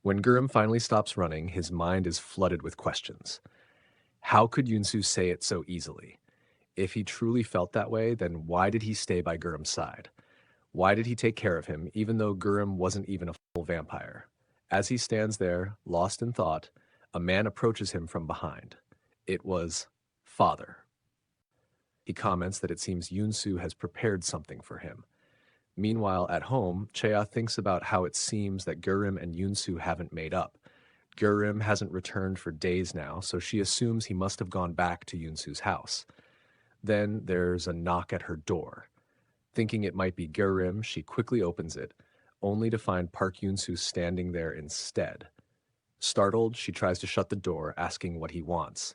When Gurum finally stops running, his mind is flooded with questions. How could Yunsu say it so easily? If he truly felt that way, then why did he stay by Gurum's side? Why did he take care of him, even though Gurum wasn't even a full vampire? As he stands there, lost in thought, a man approaches him from behind. It was Father. He comments that it seems Yunsu has prepared something for him. Meanwhile, at home, Chea thinks about how it seems that Gurum and Yunsu haven't made up. Gurum hasn't returned for days now, so she assumes he must have gone back to Yunsu's house. Then there's a knock at her door. Thinking it might be Gurum, she quickly opens it, only to find Park Yunsu standing there instead. Startled, she tries to shut the door, asking what he wants.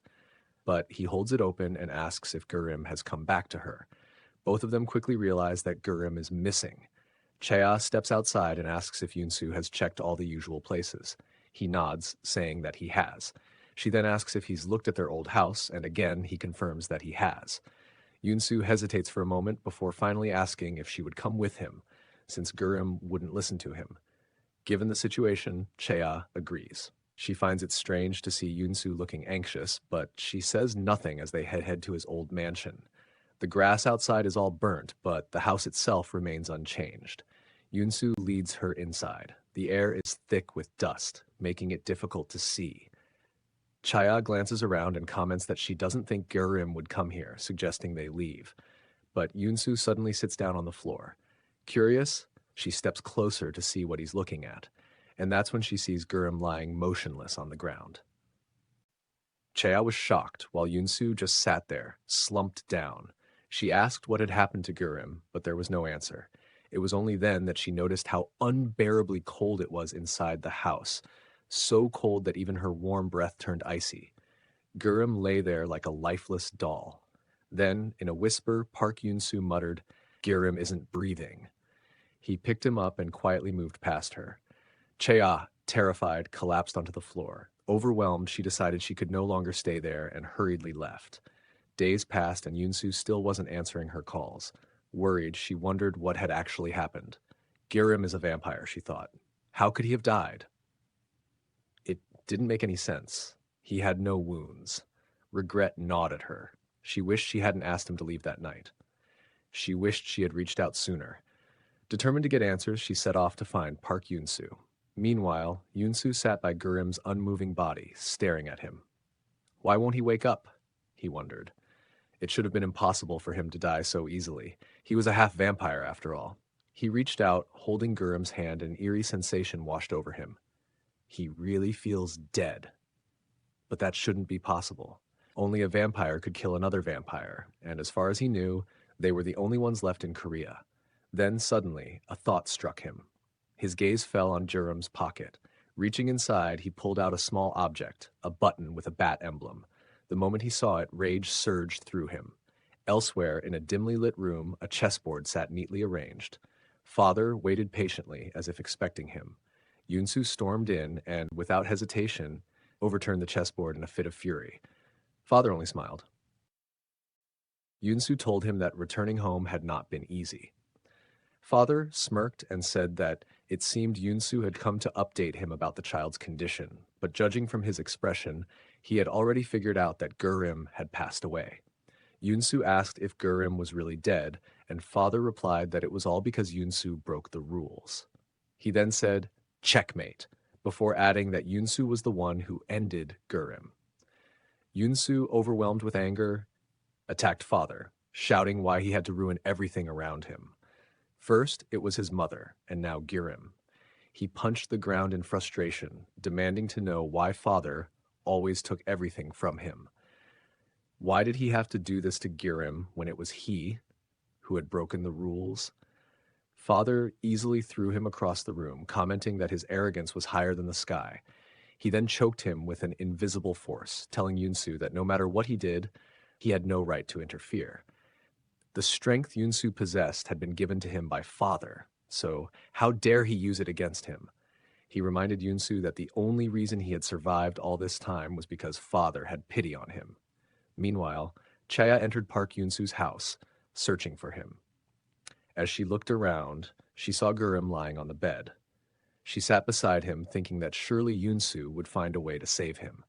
But he holds it open and asks if Gurum has come back to her. Both of them quickly realize that Gurum is missing. Chea steps outside and asks if Yunsu has checked all the usual places. He nods, saying that he has. She then asks if he's looked at their old house, and again he confirms that he has. Yunsu hesitates for a moment before finally asking if she would come with him, since Gurum wouldn't listen to him. Given the situation, Chea agrees. She finds it strange to see Yunsu looking anxious, but she says nothing as they head to his old mansion. The grass outside is all burnt, but the house itself remains unchanged. Yunsu leads her inside. The air is thick with dust, making it difficult to see. Chaya glances around and comments that she doesn't think Gurum would come here, suggesting they leave. But Yunsu suddenly sits down on the floor. Curious, she steps closer to see what he's looking at, and that's when she sees Gurum lying motionless on the ground. Chaya was shocked while Yunsu just sat there, slumped down. She asked what had happened to Gurum, but there was no answer. It was only then that she noticed how unbearably cold it was inside the house, so cold that even her warm breath turned icy. Gurum lay there like a lifeless doll. Then, in a whisper, Park Yunsu muttered, "Gurum isn't breathing." He picked him up and quietly moved past her. Chea, terrified, collapsed onto the floor. Overwhelmed, she decided she could no longer stay there and hurriedly left. Days passed and Yunsu still wasn't answering her calls. Worried, she wondered what had actually happened. Gurum is a vampire, she thought. How could he have died? It didn't make any sense. He had no wounds. Regret gnawed at her. She wished she hadn't asked him to leave that night. She wished she had reached out sooner. Determined to get answers, she set off to find Park Yunsu. Meanwhile, Yunsu sat by Gurum's unmoving body, staring at him. Why won't he wake up? He wondered. It should have been impossible for him to die so easily. He was a half-vampire, after all. He reached out, holding Gurum's hand, and an eerie sensation washed over him. He really feels dead. But that shouldn't be possible. Only a vampire could kill another vampire, and as far as he knew, they were the only ones left in Korea. Then suddenly, a thought struck him. His gaze fell on Gurum's pocket. Reaching inside, he pulled out a small object, a button with a bat emblem. The moment he saw it, rage surged through him. Elsewhere, in a dimly lit room, a chessboard sat neatly arranged. Father waited patiently, as if expecting him. Yunsu stormed in and, without hesitation, overturned the chessboard in a fit of fury. Father only smiled. Yunsu told him that returning home had not been easy. Father smirked and said that it seemed Yunsu had come to update him about the child's condition, but judging from his expression, he had already figured out that Gurum had passed away. Yunsu asked if Gurum was really dead, and Father replied that it was all because Yunsu broke the rules. He then said, "Checkmate," before adding that Yunsu was the one who ended Gurum. Yunsu, overwhelmed with anger, attacked Father, shouting why he had to ruin everything around him. First, it was his mother, and now Gurum. He punched the ground in frustration, demanding to know why Father always took everything from him. Why did he have to do this to Gurum when it was he who had broken the rules? Father easily threw him across the room, commenting that his arrogance was higher than the sky. He then choked him with an invisible force, telling Yunsu that no matter what he did, he had no right to interfere. The strength Yunsu possessed had been given to him by Father, so how dare he use it against him? He reminded Yunsu that the only reason he had survived all this time was because Father had pity on him. Meanwhile, Chaya entered Park Yunsu's house, searching for him. As she looked around, she saw Gurum lying on the bed. She sat beside him, thinking that surely Yunsu would find a way to save him.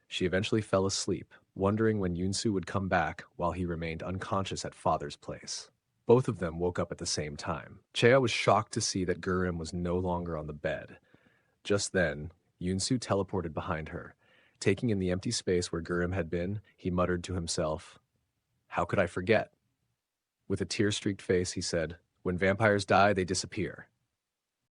She eventually fell asleep, wondering when Yunsu would come back while he remained unconscious at father's place. Both of them woke up at the same time. Chea was shocked to see that Gurim was no longer on the bed. Just then, Yunsu teleported behind her. Taking in the empty space where Gurim had been, he muttered to himself, "How could I forget?" With a tear-streaked face, he said, "When vampires die, they disappear.